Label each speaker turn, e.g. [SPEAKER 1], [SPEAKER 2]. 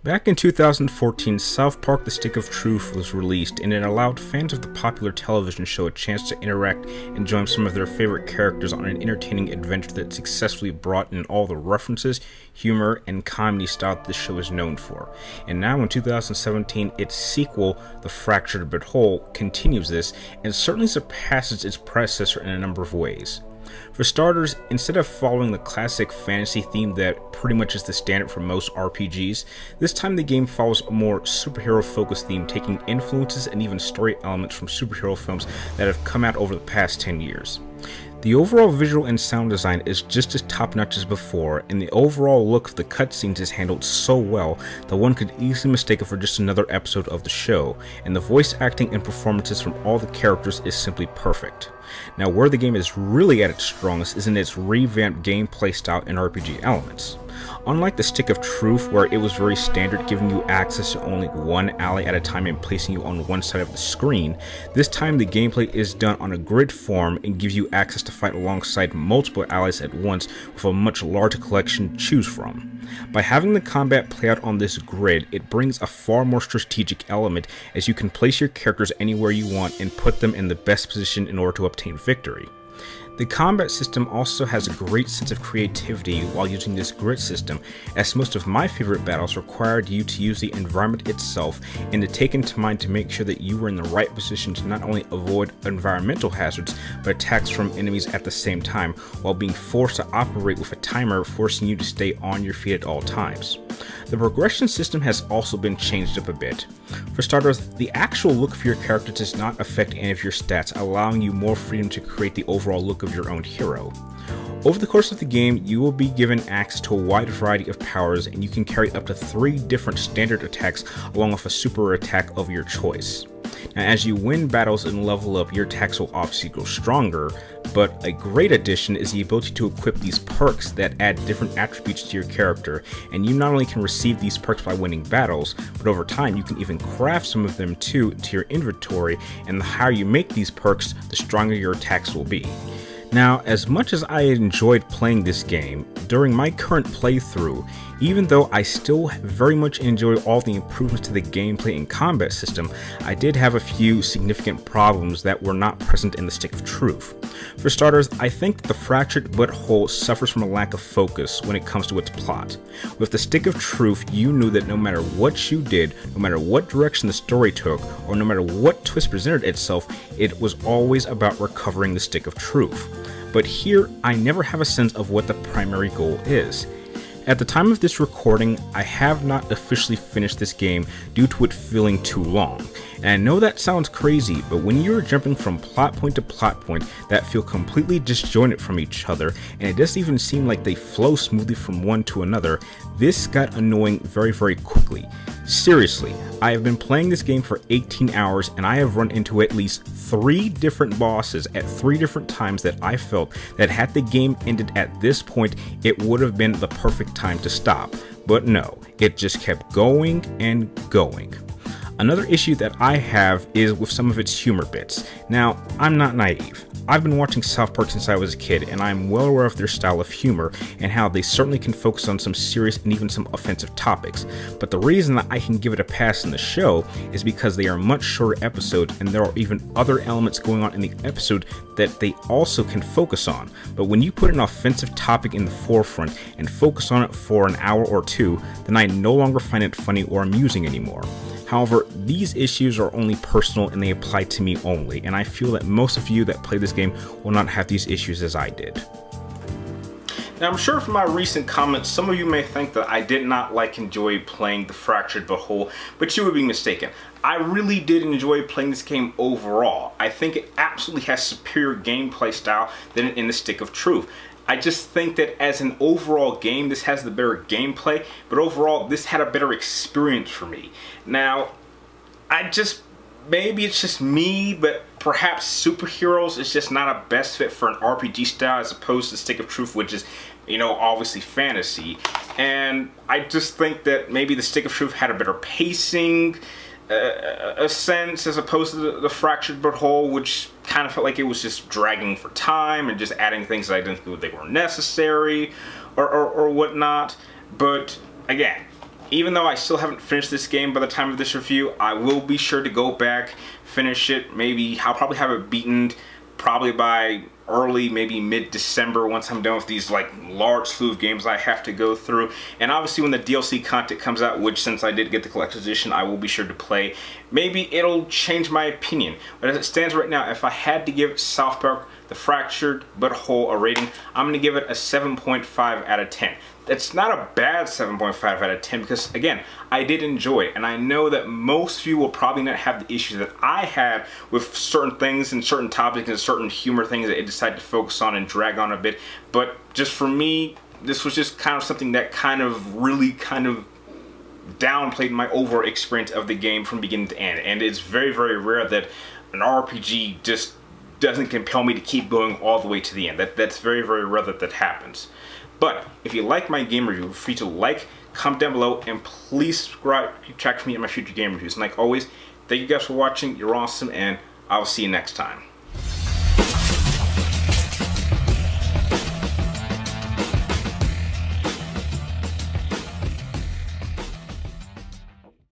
[SPEAKER 1] Back in 2014, South Park: The Stick of Truth was released, and it allowed fans of the popular television show a chance to interact and join some of their favorite characters on an entertaining adventure that successfully brought in all the references, humor, and comedy style that the show is known for. And now in 2017, its sequel, The Fractured But Whole, continues this, and certainly surpasses its predecessor in a number of ways. For starters, instead of following the classic fantasy theme that pretty much is the standard for most RPGs, this time the game follows a more superhero-focused theme, taking influences and even story elements from superhero films that have come out over the past 10 years. The overall visual and sound design is just as top-notch as before, and the overall look of the cutscenes is handled so well that one could easily mistake it for just another episode of the show, and the voice acting and performances from all the characters is simply perfect. Now, where the game is really at its strongest is in its revamped gameplay style and RPG elements. Unlike the Stick of Truth, where it was very standard, giving you access to only one ally at a time and placing you on one side of the screen, this time the gameplay is done on a grid form and gives you access to fight alongside multiple allies at once with a much larger collection to choose from. By having the combat play out on this grid, it brings a far more strategic element, as you can place your characters anywhere you want and put them in the best position in order to obtain victory. The combat system also has a great sense of creativity while using this grid system, as most of my favorite battles required you to use the environment itself and to take into mind to make sure that you were in the right position to not only avoid environmental hazards, but attacks from enemies at the same time, while being forced to operate with a timer forcing you to stay on your feet at all times. The progression system has also been changed up a bit. For starters, the actual look of your character does not affect any of your stats, allowing you more freedom to create the overall look of your own hero. Over the course of the game, you will be given access to a wide variety of powers, and you can carry up to 3 different standard attacks along with a super attack of your choice. Now, as you win battles and level up, your attacks will obviously grow stronger, but a great addition is the ability to equip these perks that add different attributes to your character, and you not only can receive these perks by winning battles, but over time you can even craft some of them too into your inventory, and the higher you make these perks, the stronger your attacks will be. Now, as much as I enjoyed playing this game, during my current playthrough, even though I still very much enjoy all the improvements to the gameplay and combat system, I did have a few significant problems that were not present in the Stick of Truth. For starters, I think The Fractured But Whole suffers from a lack of focus when it comes to its plot. With the Stick of Truth, you knew that no matter what you did, no matter what direction the story took, or no matter what twist presented itself, it was always about recovering the Stick of Truth. But here, I never have a sense of what the primary goal is. At the time of this recording, I have not officially finished this game due to it feeling too long. And I know that sounds crazy, but when you're jumping from plot point to plot point that feel completely disjointed from each other, and it doesn't even seem like they flow smoothly from one to another, this got annoying very, very quickly. Seriously, I have been playing this game for 18 hours and I have run into at least 3 different bosses at 3 different times that I felt that had the game ended at this point, it would have been the perfect time to stop. But no, it just kept going and going. Another issue that I have is with some of its humor bits. Now, I'm not naive. I've been watching South Park since I was a kid, and I'm well aware of their style of humor and how they certainly can focus on some serious and even some offensive topics. But the reason that I can give it a pass in the show is because they are much shorter episodes, and there are even other elements going on in the episode that they also can focus on. But when you put an offensive topic in the forefront and focus on it for an hour or two, then I no longer find it funny or amusing anymore. However, these issues are only personal and they apply to me only, and I feel that most of you that play this game will not have these issues as I did. Now, I'm sure from my recent comments, some of you may think that I did not enjoy playing The Fractured But Whole, but you would be mistaken. I really did enjoy playing this game overall. I think it absolutely has superior gameplay style than in the Stick of Truth. I just think that as an overall game, this has the better gameplay, but overall, this had a better experience for me. Now, maybe it's just me, but perhaps superheroes is just not a best fit for an RPG style as opposed to Stick of Truth, which is, obviously fantasy. And I just think that maybe the Stick of Truth had a better pacing, a sense, as opposed to the Fractured But Whole, which kind of felt like it was just dragging for time and just adding things that I didn't feel they were necessary or whatnot. But again, even though I still haven't finished this game by the time of this review, I will be sure to go back, finish it. Maybe I'll probably have it beaten probably by early, maybe mid-December, once I'm done with these like large slew of games I have to go through. And obviously when the DLC content comes out, which since I did get the collector's edition, I will be sure to play, maybe it'll change my opinion. But as it stands right now, if I had to give South Park The Fractured But Whole a rating, I'm going to give it a 7.5 out of 10. That's not a bad 7.5 out of 10 because, again, I did enjoy it. And I know that most of you will probably not have the issues that I had with certain things and certain topics and certain humor things that it decided to focus on and drag on a bit. But just for me, this was just kind of something that really downplayed my overall experience of the game from beginning to end. And it's very, very rare that an RPG just doesn't compel me to keep going all the way to the end. That's very, very rare that happens. But if you like my game review, feel free to like, comment down below, and please subscribe to track me in my future game reviews. And like always, thank you guys for watching. You're awesome, and I'll see you next time.